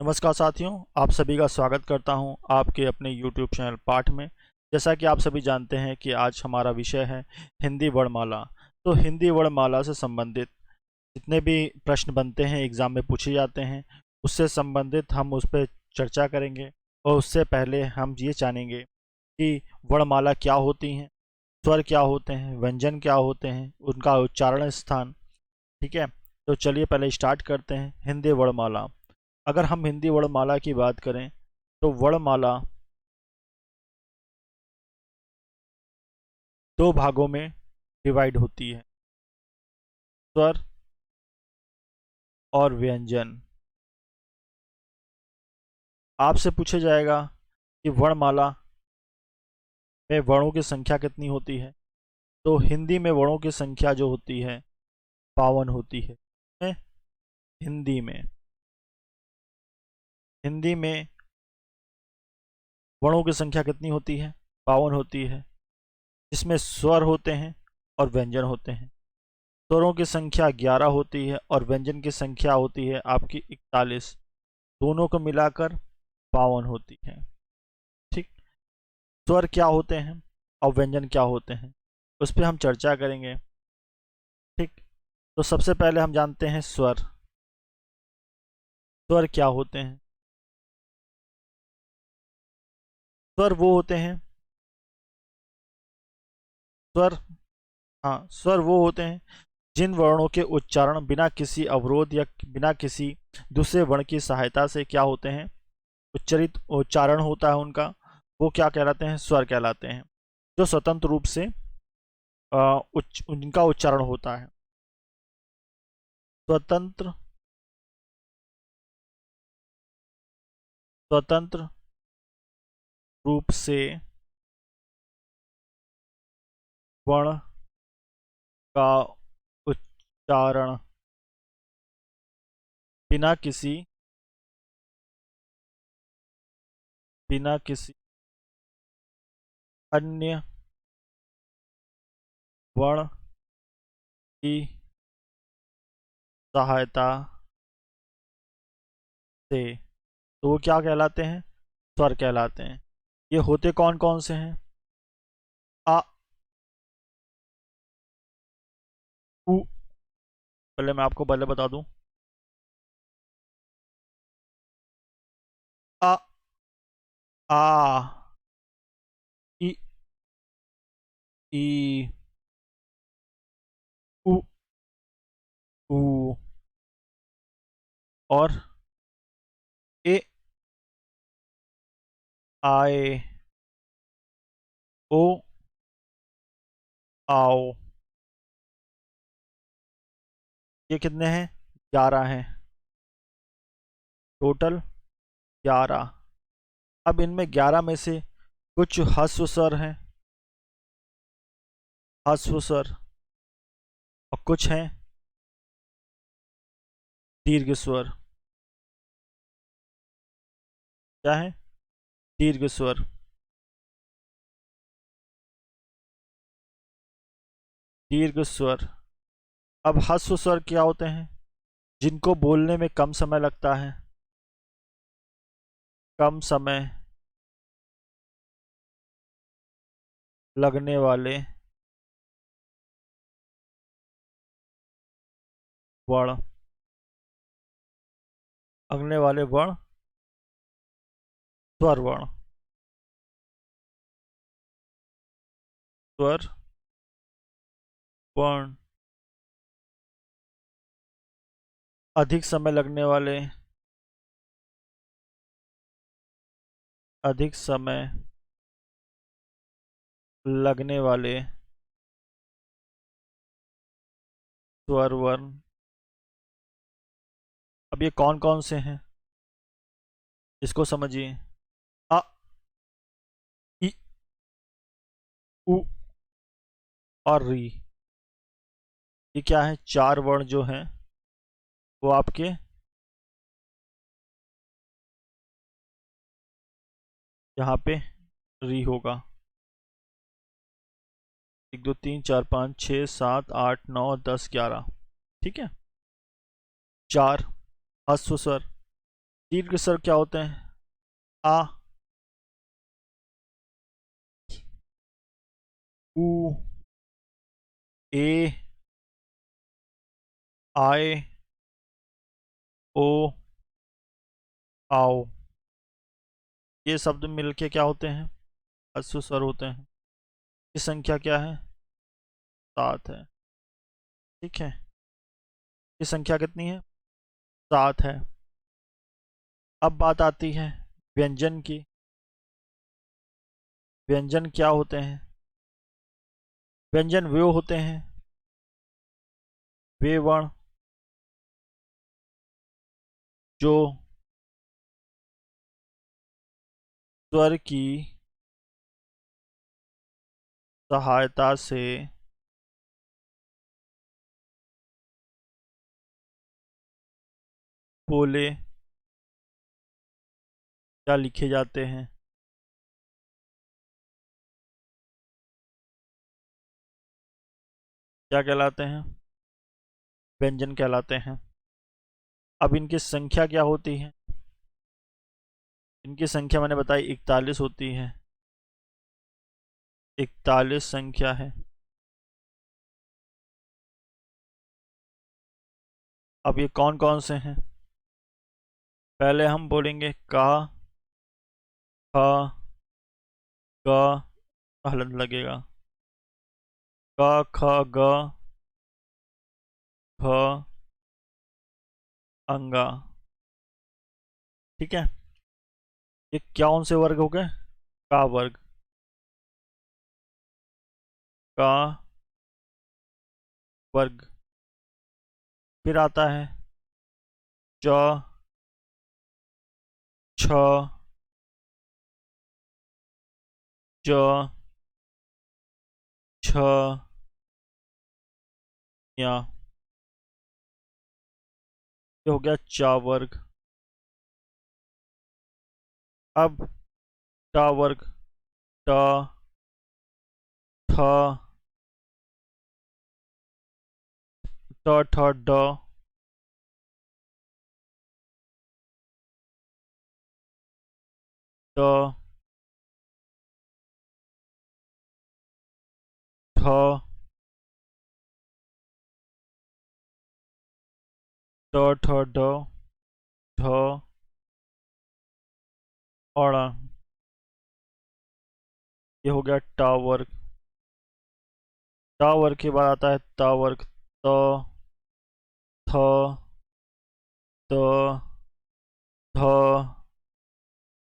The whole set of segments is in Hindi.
नमस्कार साथियों, आप सभी का स्वागत करता हूं आपके अपने YouTube चैनल पाठ में। जैसा कि आप सभी जानते हैं कि आज हमारा विषय है हिंदी वर्णमाला। तो हिंदी वर्णमाला से संबंधित जितने भी प्रश्न बनते हैं, एग्ज़ाम में पूछे जाते हैं, उससे संबंधित हम उस पर चर्चा करेंगे। और उससे पहले हम ये जानेंगे कि वर्णमाला क्या होती हैं, स्वर क्या होते हैं, व्यंजन क्या होते हैं, उनका उच्चारण स्थान। ठीक है, तो चलिए पहले स्टार्ट करते हैं। हिंदी वर्णमाला। अगर हम हिंदी वर्णमाला की बात करें तो वर्णमाला दो भागों में डिवाइड होती है, स्वर और व्यंजन। आपसे पूछा जाएगा कि वर्णमाला में वर्णों की संख्या कितनी होती है। तो हिंदी में वर्णों की संख्या जो होती है 52 होती है। हिंदी में हिंदी में वर्णों की संख्या कितनी होती है? 52 होती है, जिसमें स्वर होते हैं और व्यंजन होते हैं। स्वरों की संख्या 11 होती है और व्यंजन की संख्या होती है आपकी 41। दोनों को मिलाकर 52 होती है। ठीक, स्वर क्या होते हैं और व्यंजन क्या होते हैं, उस पर हम चर्चा करेंगे। ठीक, तो सबसे पहले हम जानते हैं स्वर। स्वर क्या होते हैं? स्वर वो होते हैं स्वर हाँ, स्वर वो होते हैं जिन वर्णों के उच्चारण बिना किसी अवरोध या बिना किसी दूसरे वर्ण की सहायता से क्या होते हैं, उच्चरित उच्चारण होता है उनका, वो क्या कहलाते हैं? स्वर कहलाते हैं। जो स्वतंत्र रूप से उनका उच्चारण होता है। स्वतंत्र स्वतंत्र रूप से वर्ण का उच्चारण बिना किसी बिना किसी अन्य वर्ण की सहायता से, तो वो क्या कहलाते हैं? स्वर कहलाते हैं। ये होते कौन कौन से हैं? आ, उ। पहले मैं आपको पहले बता दूं। आ, आ, इ, ई, उ, ऊ और ए, आए, ओ, आओ। ये कितने हैं? 11 हैं, टोटल 11। अब इनमें 11 में से कुछ ह्रस्व स्वर हैं, ह्रस्व स्वर, और कुछ हैं दीर्घ स्वर। क्या है? दीर्घ स्वर। दीर्घ स्वर। अब ह्रस्व स्वर क्या होते हैं? जिनको बोलने में कम समय लगता है, कम समय लगने वाले वर्ण, लगने वाले वर्ण स्वर वर्ण। स्वर वर्ण। अधिक समय लगने वाले, अधिक समय लगने वाले स्वर वर्ण। अब ये कौन कौन से हैं, इसको समझिए। अ, इ, उ और री। ये क्या है? 4 वर्ण जो हैं वो आपके यहाँ पे री होगा। 1 2 3 4 5 6 7 8 9 10 11। ठीक है, 4 ह्रस्व स्वर। दीर्घ स्वर क्या होते हैं? आ, ऊ, ए, आए, ओ, आओ। ये शब्द मिलके क्या होते हैं? अश्व स्वर होते हैं। ये संख्या क्या है? 7 है। ठीक है, ये संख्या कितनी है? 7 है। अब बात आती है व्यंजन की। व्यंजन क्या होते हैं? व्यंजन वे होते हैं, वे वर्ण जो स्वर की सहायता से बोले या लिखे जाते हैं। क्या कहलाते हैं? व्यंजन कहलाते हैं। अब इनकी संख्या क्या होती है? इनकी संख्या मैंने बताई 41 होती है। 41 संख्या है। अब ये कौन कौन से हैं? पहले हम बोलेंगे का, ख, ग, हलन लगेगा। क, ख, ग, ख, अंगा। ठीक है, ये कौन से वर्ग हो गए? का वर्ग। का वर्ग। फिर आता है च, छ, ज, छ, या। ये हो गया चा वर्ग। अब टा वर्ग। ट, ठ, ट, ठ, ड, ड, ठ, ट, ठ, ड, ढ, अड़ा। ये हो गया टा वर्ग। टा वर्ग के बाद आता है ता वर्ग। त, थ, द, ध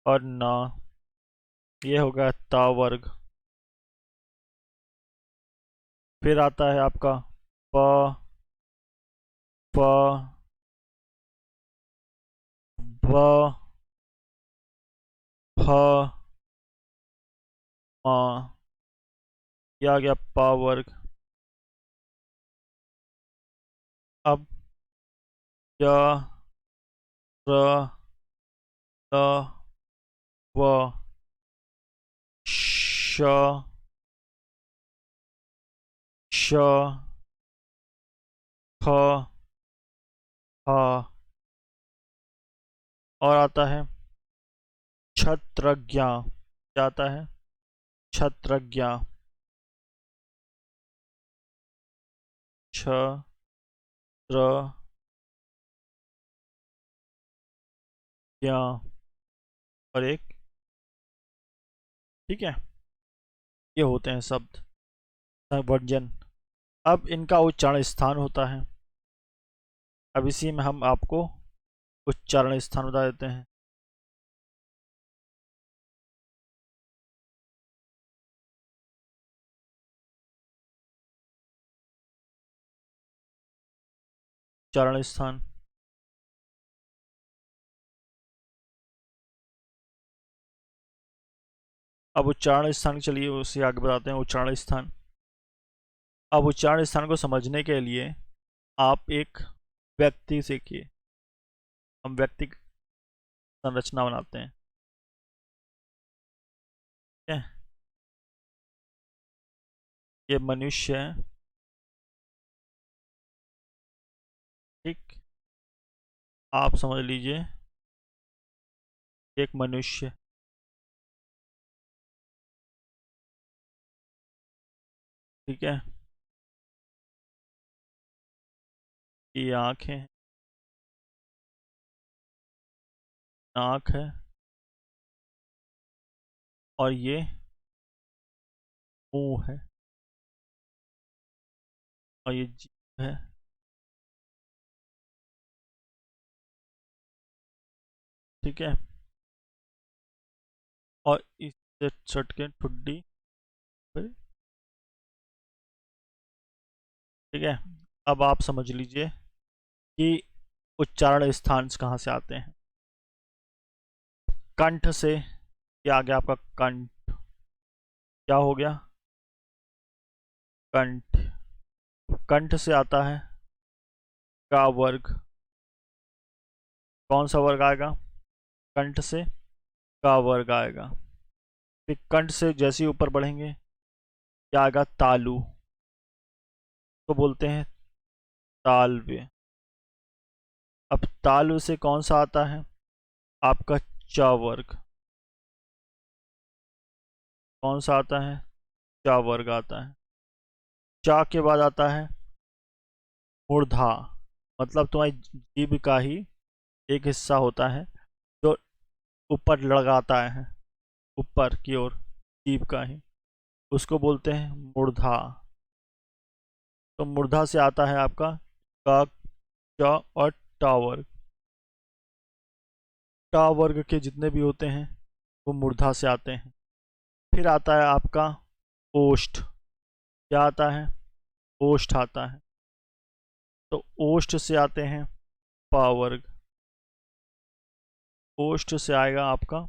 और न। ये हो गया ता वर्ग। फिर आता है आपका प, प, भ, फ, म। ये आ गया पा वर्ग। अब य, र, ल, व, श, श, ख, ह और आता है छत्रज्ञ। क्या आता है? छत्रज्ञ। छ, त्र, ज्ञ और एक। ठीक है, ये होते हैं शब्द व्यंजन। अब इनका उच्चारण स्थान होता है। अब इसी में हम आपको उच्चारण स्थान बता देते हैं। उच्चारण स्थान। अब उच्चारण स्थान चलिए उसे आगे बताते हैं। उच्चारण स्थान। अब उच्चारण स्थान को समझने के लिए आप एक व्यक्ति सीखिए। हम व्यक्ति की संरचना बनाते हैं। ठीक है, ये मनुष्य है। ठीक, आप समझ लीजिए एक मनुष्य, ठीक है, ये आंखें, नाक है, और ये मुंह है, और ये जीभ है, ठीक है, और इससे सट के ठुड्डी, ठीक है। अब आप समझ लीजिए कि उच्चारण स्थान कहाँ से आते हैं। कंठ से, क्या आ गया आपका कंठ, क्या हो गया कंठ। कंठ से आता है का वर्ग, कौन सा वर्ग आएगा, कंठ से का वर्ग आएगा। फिर कंठ से जैसे ही ऊपर बढ़ेंगे क्या आएगा, तालु, तो बोलते हैं तालव्य। अब तालव्य से कौन सा आता है आपका च वर्ग, कौन सा आता है, च वर्ग आता है। चा के बाद आता है मूर्धा, मतलब तुम्हारी जीभ का ही एक हिस्सा होता है जो ऊपर लगाता है, ऊपर की ओर, जीभ का ही, उसको बोलते हैं मूर्धा। तो मूर्धा से आता है आपका क, च और टा वर्ग। टा वर्ग के जितने भी होते हैं वो मूर्धा से आते हैं। फिर आता है आपका ओष्ठ, क्या आता है, ओष्ठ आता है। तो ओष्ठ से आते हैं पा वर्ग, ओष्ठ से आएगा आपका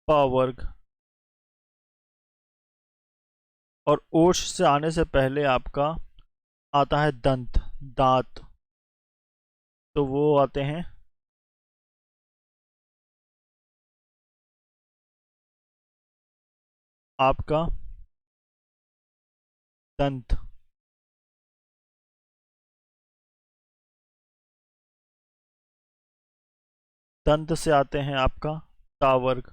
प वर्ग। और ओष्ठ से आने से पहले आपका आता है दंत, दांत, तो वो आते हैं आपका दंत। दंत से आते हैं आपका ता वर्ग,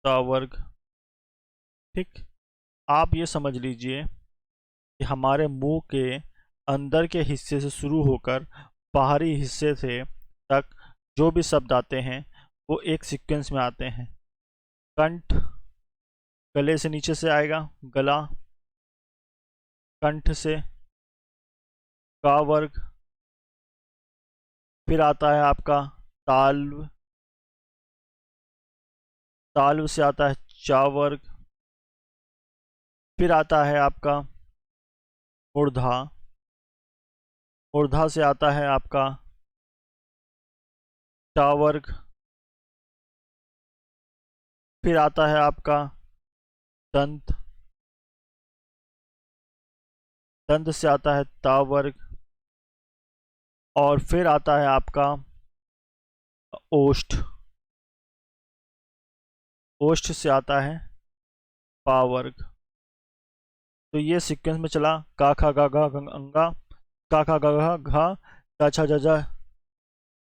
ता वर्ग, ठीक। आप ये समझ लीजिए कि हमारे मुंह के अंदर के हिस्से से शुरू होकर बाहरी हिस्से से तक जो भी शब्द आते हैं वो एक सीक्वेंस में आते हैं। कंठ, गले से नीचे से आएगा गला, कंठ से का वर्ग, फिर आता है आपका ताल्व, ताल्व से आता है चा वर्ग, फिर आता है आपका मूर्धा, मूर्धा से आता है आपका टा वर्ग, फिर आता है आपका दंत, दंत से आता है ता वर्ग, और फिर आता है आपका ओष्ठ, ओष्ठ से आता है पा वर्ग। तो ये सीक्वेंस में चला, का खा गा घा अंगा, का खा गा घा घा, चा छा जा जा,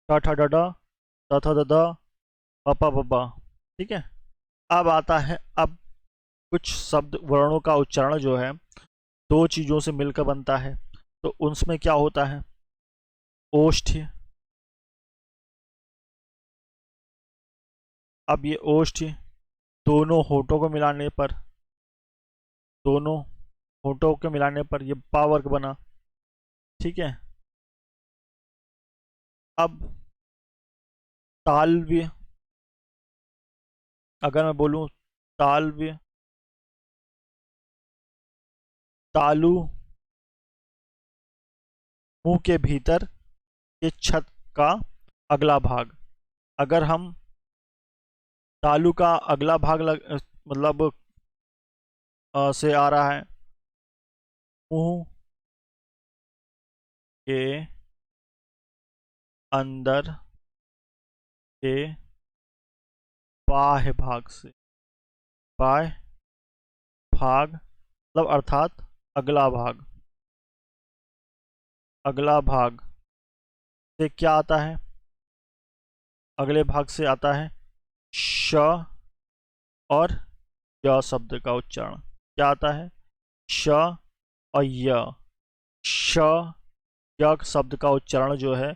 टा ठा डा डा, ता था दा दा, पा पा, ठीक है। अब आता है, अब कुछ शब्द वर्णों का उच्चारण जो है दो चीजों से मिलकर बनता है, तो उसमें क्या होता है, ओष्ठ। अब ये ओष्ठ दोनों होठों को मिलाने पर, दोनों होठों के मिलाने पर ये पा वर्ग बना, ठीक है। अब तालव्य, अगर मैं बोलूं तालव्य, तालु, मुंह के भीतर के छत का अगला भाग। अगर हम तालु का अगला भाग मतलब से आ रहा है मुंह के अंदर के बाह्य भाग से, बाह्य भाग मतलब अर्थात अगला भाग, अगला भाग से क्या आता है? अगले भाग से आता है श और य शब्द का उच्चारण। क्या आता है? श और य। श य शब्द का उच्चारण जो है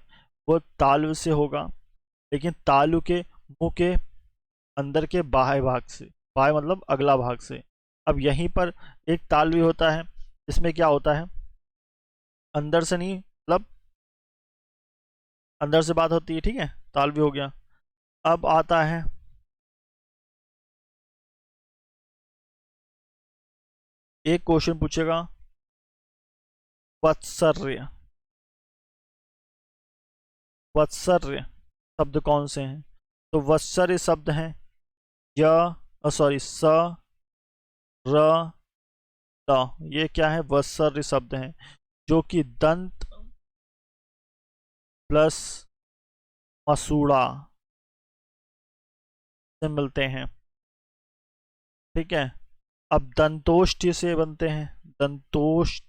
वो तालु से होगा, लेकिन तालु के मुंह के अंदर के बाह्य भाग से। बाह्य मतलब अगला भाग से। अब यहीं पर एक ताल भी होता है, इसमें क्या होता है, अंदर से नहीं, मतलब अंदर से बात होती है, ठीक है, ताल भी हो गया। अब आता है एक क्वेश्चन पूछेगा, वत्सर्य। वत्सर्य शब्द कौन से हैं? तो वत्सर्य शब्द हैं य, सॉरी, स, र, त। ये क्या है? वत्सर्य शब्द हैं जो कि दंत प्लस मसूड़ा से मिलते हैं, ठीक है। अब दंतोष्ठ्य से बनते हैं। दंतोष्ठ्य,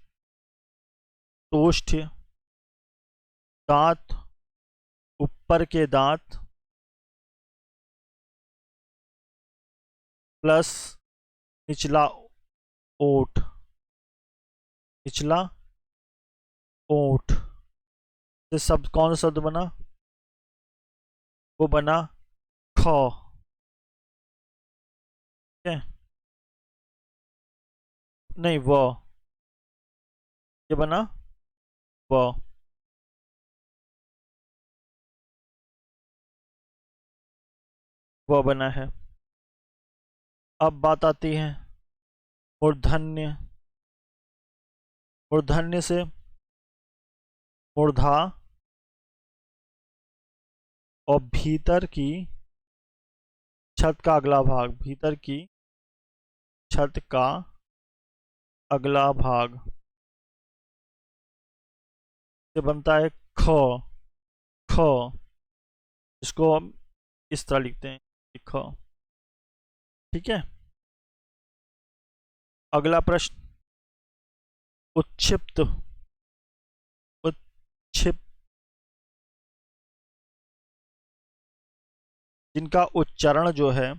दांत, ऊपर के दांत प्लस निचला ओठ। निचला ओठ से शब्द, कौन सा शब्द बना? वो बना ख, ठीक है, नहीं व, ये बना व। वो बना है। अब बात आती है मूर्धन्य। मूर्धन्य से मूर्धा और भीतर की छत का अगला भाग। भीतर की छत का अगला भाग से बनता है ख। ख, इसको हम इस तरह लिखते हैं, ख, ठीक है। अगला प्रश्न, उच्छिप्त। उच्छिप्त, जिनका उच्चारण जो है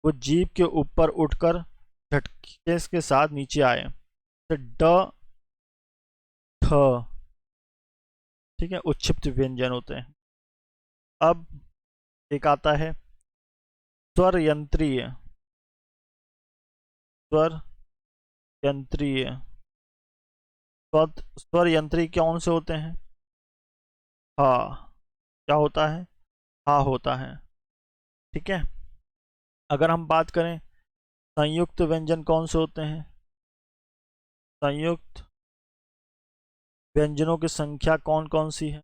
वो जीभ के ऊपर उठकर झटके के साथ नीचे आए, तो ड, थ, ठीक है, उच्छिप्त व्यंजन होते हैं। अब एक आता है स्वर यंत्रीय। स्वर यंत्रीय। स्वर यंत्रीय कौन से होते हैं? हा। क्या होता है? हा होता है, ठीक है। अगर हम बात करें संयुक्त व्यंजन कौन से होते हैं? संयुक्त व्यंजनों की संख्या कौन कौन सी है?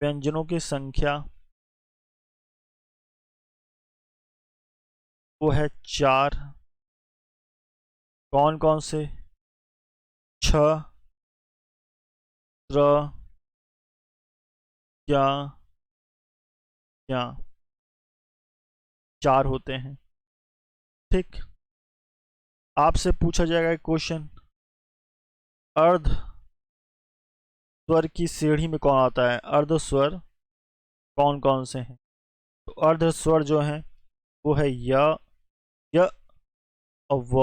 व्यंजनों की संख्या वो है 4। कौन कौन से? छ, त्र, या, या, 4 होते हैं, ठीक। आपसे पूछा जाएगा एक क्वेश्चन, अर्ध स्वर की श्रेणी में कौन आता है? अर्ध स्वर कौन कौन से हैं? तो अर्ध स्वर जो हैं वो है य और व,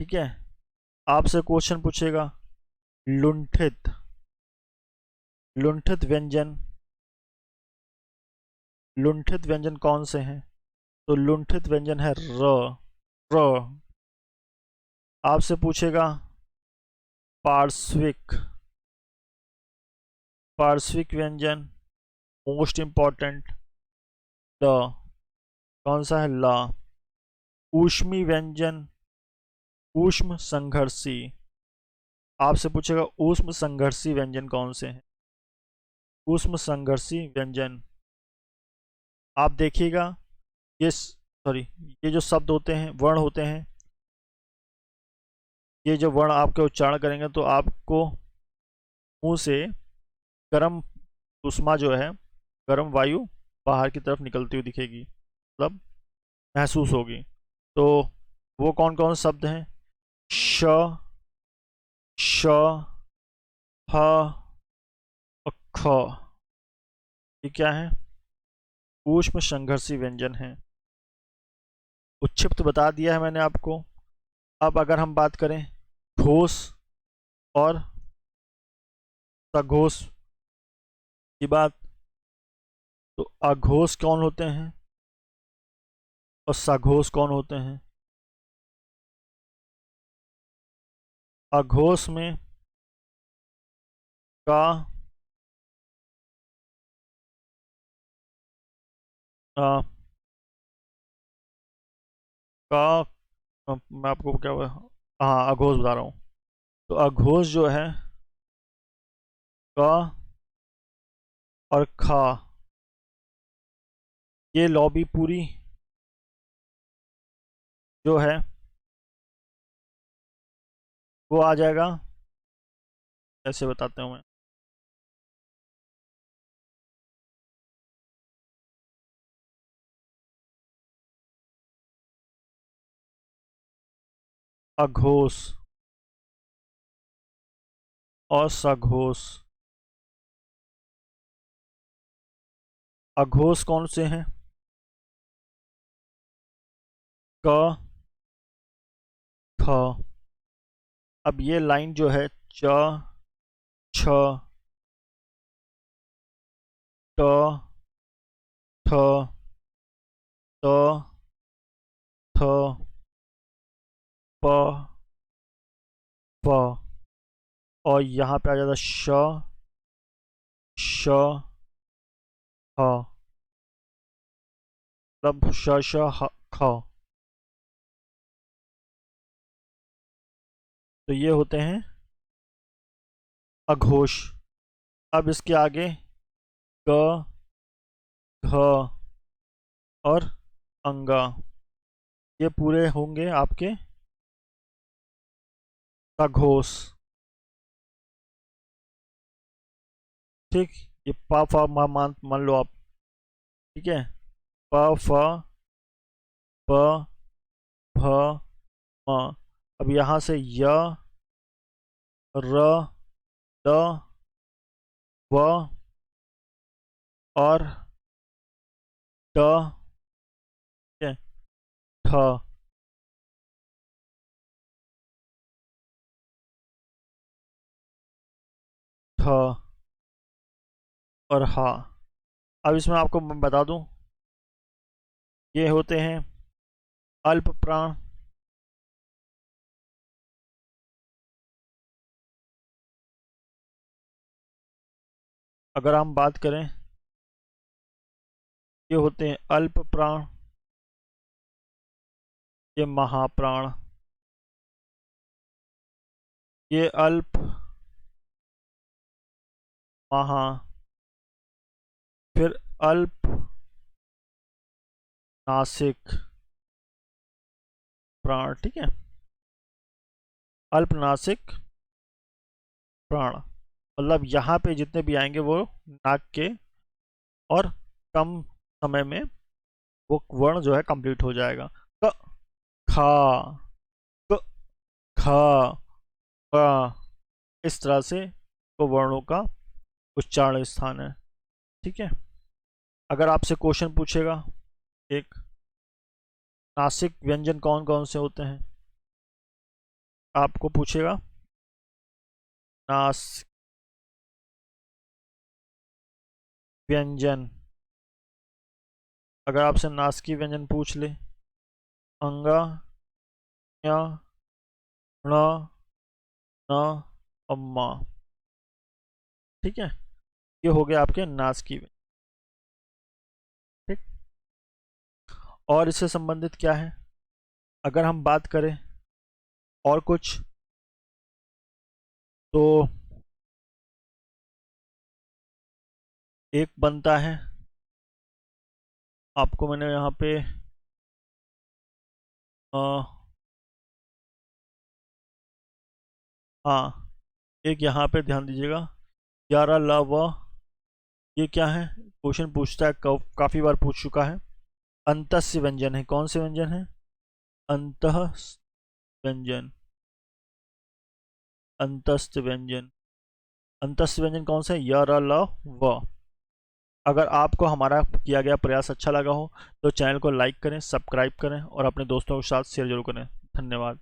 ठीक है। आपसे क्वेश्चन पूछेगा लुंठित। लुंठित व्यंजन, लुंठित व्यंजन कौन से हैं? तो लुंठित व्यंजन है र। र। आपसे पूछेगा पार्श्विक। पार्श्विक व्यंजन मोस्ट इंपॉर्टेंट, ल। कौन सा है? ला। ऊष्मी व्यंजन, ऊष्म संघर्षी। आपसे पूछेगा ऊष्म संघर्षी व्यंजन कौन से हैं? ऊष्म संघर्षी व्यंजन, आप देखिएगा, ये सॉरी, ये जो शब्द होते हैं, वर्ण होते हैं, ये जो वर्ण आपके उच्चारण करेंगे तो आपको मुंह से गर्म उष्मा जो है, गर्म वायु बाहर की तरफ निकलती हुई दिखेगी, मतलब महसूस होगी। तो वो कौन कौन शब्द हैं? श, श, ह और ख। ये क्या है? ऊष्म संघर्षी व्यंजन है। उच्छिष्ट बता दिया है मैंने आपको। अब अगर हम बात करें घोष और सघोष की बात, तो अघोष कौन होते हैं और सघोष कौन होते हैं? अघोष में का, आ, का मैं आपको क्या, हाँ अघोष बता रहा हूँ। तो अघोष जो है क और खा, ये लॉबी पूरी जो है वो आ जाएगा। ऐसे बताते हूँ मैं। अघोष और सघोष। अघोष कौन से हैं? क, ख। अब ये लाइन जो है च, छ, ट, ठ, त, थ, प, प, और यहाँ पे आ जाता श, श, ह। मतलब श, श, ख। तो ये होते हैं अघोष। अब इसके आगे ग, घ और अंगा, ये पूरे होंगे आपके सघोष। ठीक। ये प फ मान लो आप। ठीक है। प फ, प, भ, म। अब यहाँ से य, र, ल, व और ट, ठीक है, ठ, ठ और हा। अब इसमें आपको मैं बता दूं, ये होते हैं अल्प प्राण। अगर हम बात करें, ये होते हैं अल्प प्राण, ये महाप्राण। ये अल्प, महा, फिर अल्प नासिक प्राण। ठीक है। अल्पनासिक प्राण मतलब यहाँ पे जितने भी आएंगे वो नाक के, और कम समय में वो वर्ण जो है कंप्लीट हो जाएगा। क, खा, क, खा, का, इस तरह से वो वर्णों का उच्चारण स्थान है। ठीक है। अगर आपसे क्वेश्चन पूछेगा एक, नासिक व्यंजन कौन कौन से होते हैं, आपको पूछेगा नास व्यंजन। अगर आपसे नासकी व्यंजन पूछ ले, अंगा, ञ, ण, न, अम्मा। ठीक है। ये हो गए आपके नासकी व्यंजन। ठीक। और इससे संबंधित क्या है, अगर हम बात करें और कुछ, तो एक बनता है, आपको मैंने यहाँ पे आ, हाँ, एक यहाँ पे ध्यान दीजिएगा, 11 ल व। ये क्या है, क्वेश्चन पूछता है, काफी बार पूछ चुका है। अंतस्य व्यंजन है। कौन से व्यंजन है? अंतः व्यंजन। अंतस्थ व्यंजन, अंतस्थ व्यंजन कौन से हैं? य, र, ल, व। अगर आपको हमारा किया गया प्रयास अच्छा लगा हो तो चैनल को लाइक करें, सब्सक्राइब करें और अपने दोस्तों के साथ शेयर जरूर करें। धन्यवाद।